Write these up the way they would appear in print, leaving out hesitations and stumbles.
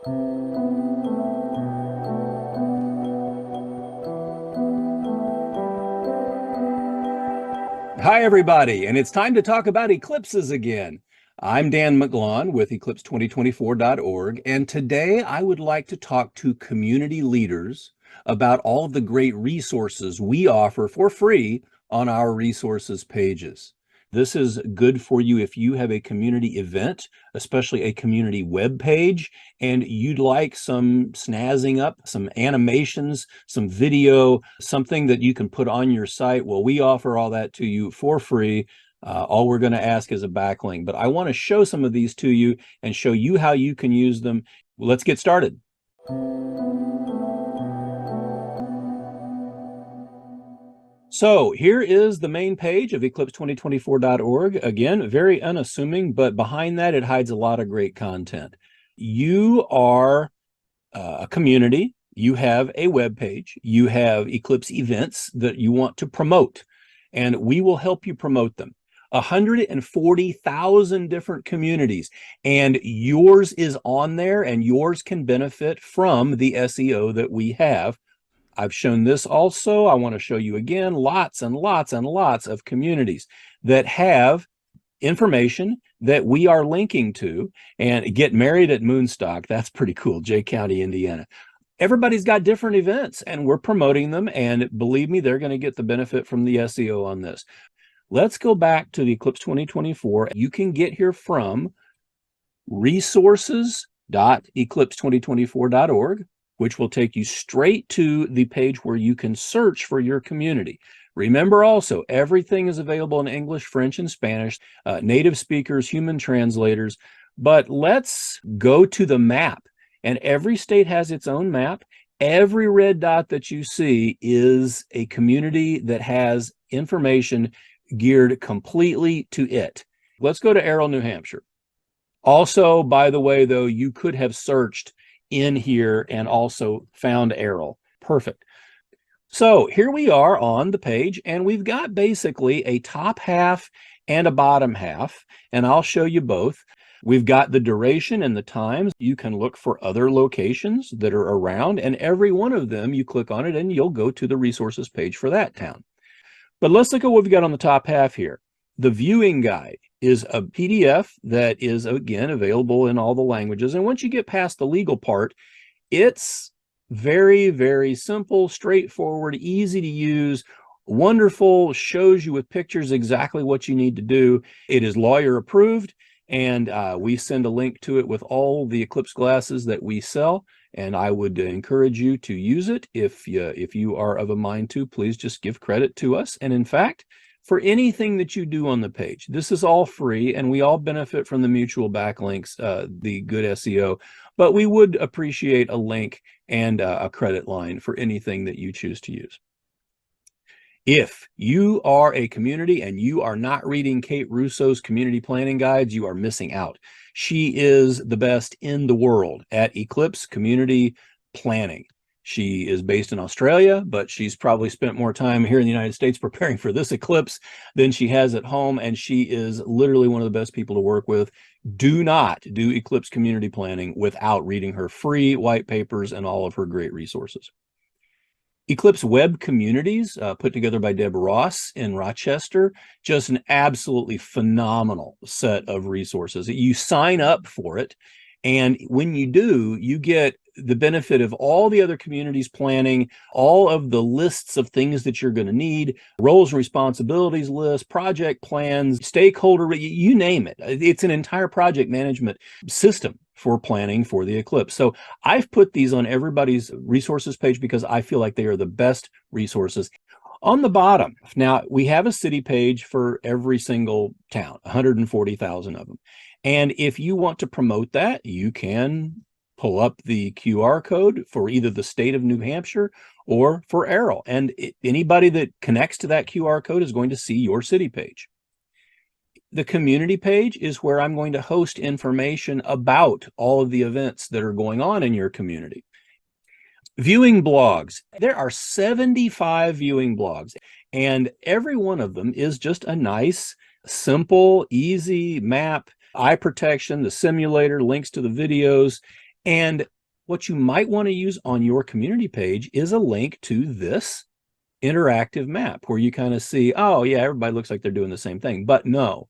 Hi, everybody, and it's time to talk about eclipses again. I'm Dan McGlon with Eclipse2024.org, and today I would like to talk to community leaders about all of the great resources we offer for free on our resources pages. This is good for you if you have a community event, especially a community web page, and you'd like some snazzing up, some animations, some video, something that you can put on your site. Well, we offer all that to you for free. All we're going to ask is a backlink, but I want to show some of these to you and show you how you can use them. Let's get started. So here is the main page of Eclipse2024.org. Again, very unassuming, but behind that, it hides a lot of great content. You are a community, you have a web page, you have Eclipse events that you want to promote, and we will help you promote them. 140,000 different communities, and yours is on there, and yours can benefit from the SEO that we have. I've shown this also. I want to show you again, lots and lots and lots of communities that have information that we are linking to. And Get Married at Moonstock, that's pretty cool, Jay County, Indiana. Everybody's got different events and we're promoting them, and believe me, they're going to get the benefit from the SEO on this. Let's go back to the Eclipse 2024. You can get here from resources.eclipse2024.org, which will take you straight to the page where you can search for your community. Remember also, everything is available in English, French, and Spanish, native speakers, human translators. But let's go to the map. And every state has its own map. Every red dot that you see is a community that has information geared completely to it. Let's go to Errol, New Hampshire. Also, by the way, though, you could have searched in here and also found Errol. Perfect. So here we are on the page, and we've got basically a top half and a bottom half, and I'll show you both. We've got the duration and the times. You can look for other locations that are around, and every one of them, you click on it and you'll go to the resources page for that town. But let's look at what we've got on the top half here. The viewing guide is a PDF that is, again, available in all the languages. And once you get past the legal part, it's very, very simple, straightforward, easy to use, wonderful, shows you with pictures exactly what you need to do. It is lawyer approved, and we send a link to it with all the Eclipse glasses that we sell. And I would encourage you to use it. If you are of a mind to, please just give credit to us. And in fact, for anything that you do on the page, this is all free, and we all benefit from the mutual backlinks, the good SEO, but we would appreciate a link and a credit line for anything that you choose to use. If you are a community and you are not reading Kate Russo's community planning guides, you are missing out. She is the best in the world at Eclipse community planning. She is based in Australia, but she's probably spent more time here in the United States preparing for this eclipse than she has at home, and she is literally one of the best people to work with. Do not do eclipse community planning without reading her free white papers and all of her great resources. Eclipse Web Communities, put together by Deb Ross in Rochester, just an absolutely phenomenal set of resources. You sign up for it, and when you do, you get the benefit of all the other communities planning, all of the lists of things that you're going to need, roles and responsibilities list, project plans, stakeholder, you name it. It's an entire project management system for planning for the eclipse. So I've put these on everybody's resources page because I feel like they are the best resources. On the bottom, now we have a city page for every single town, 140,000 of them. And if you want to promote that, you can pull up the QR code for either the state of New Hampshire or for Errol. And anybody that connects to that QR code is going to see your city page. The community page is where I'm going to host information about all of the events that are going on in your community. Viewing blogs. There are 75 viewing blogs, and every one of them is just a nice, simple, easy map, eye protection, the simulator, links to the videos, And what you might want to use on your community page is a link to this interactive map where you kind of see, oh yeah, everybody looks like they're doing the same thing. But no,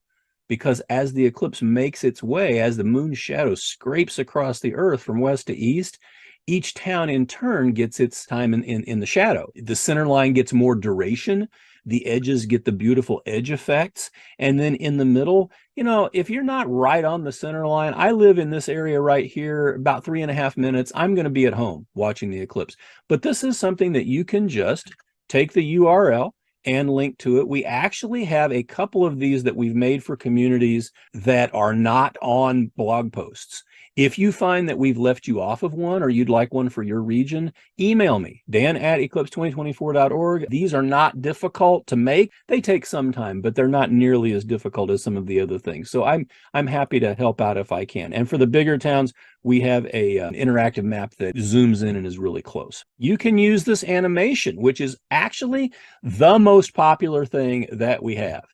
because as the eclipse makes its way, as the moon's shadow scrapes across the earth from west to east, each town in turn gets its time in the shadow. The center line gets more duration. The edges get the beautiful edge effects. And then in the middle, if you're not right on the center line, I live in this area right here, about 3.5 minutes, I'm going to be at home watching the eclipse. But this is something that you can just take the URL and link to it. We actually have a couple of these that we've made for communities that are not on blog posts. If you find that we've left you off of one or you'd like one for your region, email me, dan@eclipse2024.org. These are not difficult to make. They take some time, but they're not nearly as difficult as some of the other things. So I'm happy to help out if I can. And for the bigger towns, we have an interactive map that zooms in and is really close. You can use this animation, which is actually the most popular thing that we have.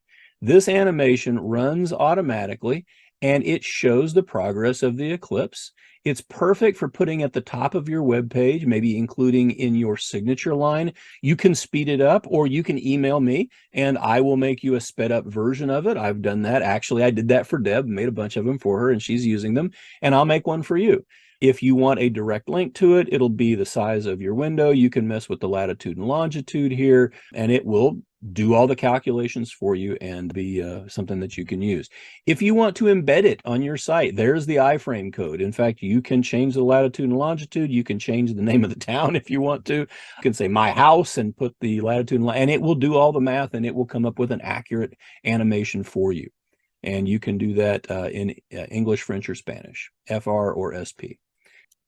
This animation runs automatically and it shows the progress of the eclipse. It's perfect for putting at the top of your web page, maybe including in your signature line. You can speed it up or you can email me and I will make you a sped up version of it. I've done that. Actually, I did that for Deb, made a bunch of them for her and she's using them, and I'll make one for you. If you want a direct link to it, it'll be the size of your window. You can mess with the latitude and longitude here, and it will do all the calculations for you and be something that you can use. If you want to embed it on your site, there's the iframe code. In fact, you can change the latitude and longitude. You can change the name of the town if you want to. You can say my house and put the latitude and it will do all the math and it will come up with an accurate animation for you. And you can do that in English, French, or Spanish, FR or SP.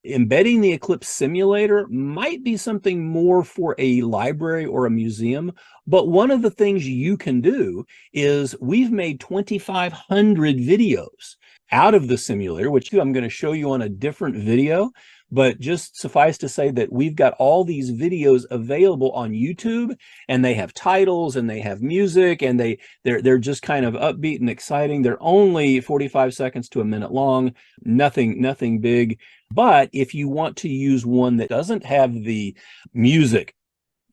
Embedding the Eclipse simulator might be something more for a library or a museum, but one of the things you can do is we've made 2,500 videos out of the simulator, which I'm going to show you on a different video. But just suffice to say that we've got all these videos available on YouTube, and they have titles and they have music, and they're just kind of upbeat and exciting. They're only 45 seconds to a minute long, nothing big. But if you want to use one that doesn't have the music,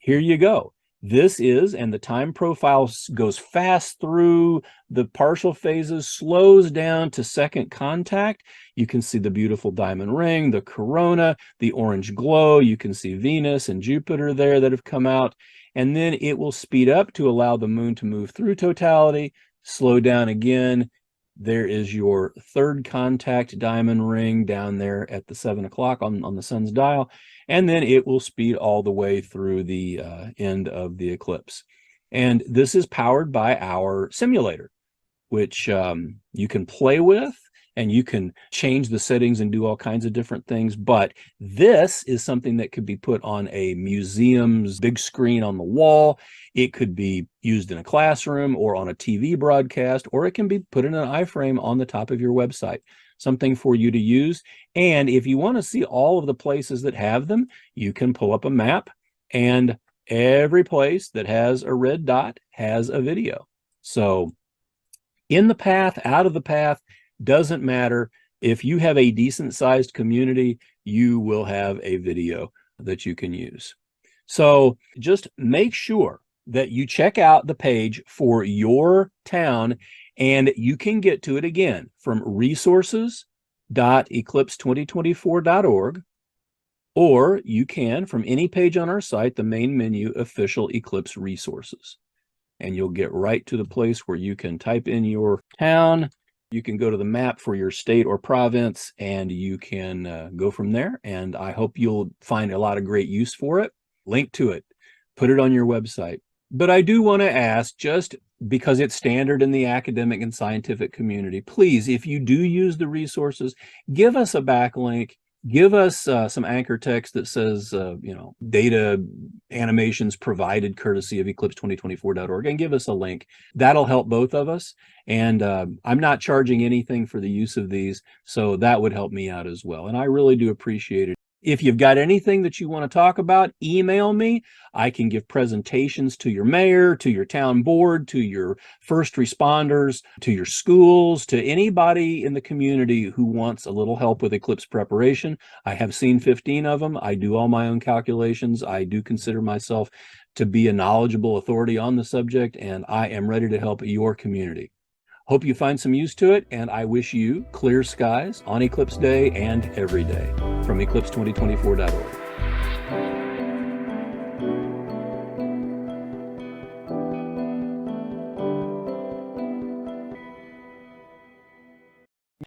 here you go. This is, and the time profile goes fast through the partial phases, slows down to second contact. You can see the beautiful diamond ring, the corona, the orange glow. You can see Venus and Jupiter there that have come out. And then it will speed up to allow the moon to move through totality, slow down again. There is your third contact diamond ring down there at the 7 o'clock on the sun's dial. And then it will speed all the way through the end of the eclipse. And this is powered by our simulator, which you can play with and you can change the settings and do all kinds of different things. But this is something that could be put on a museum's big screen on the wall. It could be used in a classroom or on a TV broadcast, or it can be put in an iframe on the top of your website. Something for you to use. And if you want to see all of the places that have them, you can pull up a map, and every place that has a red dot has a video. So in the path, out of the path, doesn't matter. If you have a decent sized community, you will have a video that you can use. So just make sure that you check out the page for your town, and you can get to it again from resources.eclipse2024.org, or you can from any page on our site, the main menu, official Eclipse Resources. And you'll get right to the place where you can type in your town. You can go to the map for your state or province, and you can go from there. And I hope you'll find a lot of great use for it. Link to it, put it on your website. But I do want to ask, just because it's standard in the academic and scientific community, please, if you do use the resources, give us a backlink, give us some anchor text that says, data animations provided courtesy of eclipse2024.org, and give us a link. That'll help both of us. And I'm not charging anything for the use of these, so that would help me out as well. And I really do appreciate it If you've got anything that you want to talk about, email me. I can give presentations to your mayor, to your town board, to your first responders, to your schools, to anybody in the community who wants a little help with eclipse preparation. I have seen 15 of them. I do all my own calculations. I do consider myself to be a knowledgeable authority on the subject, and I am ready to help your community. Hope you find some use to it, and I wish you clear skies on Eclipse Day and every day from eclipse2024.org.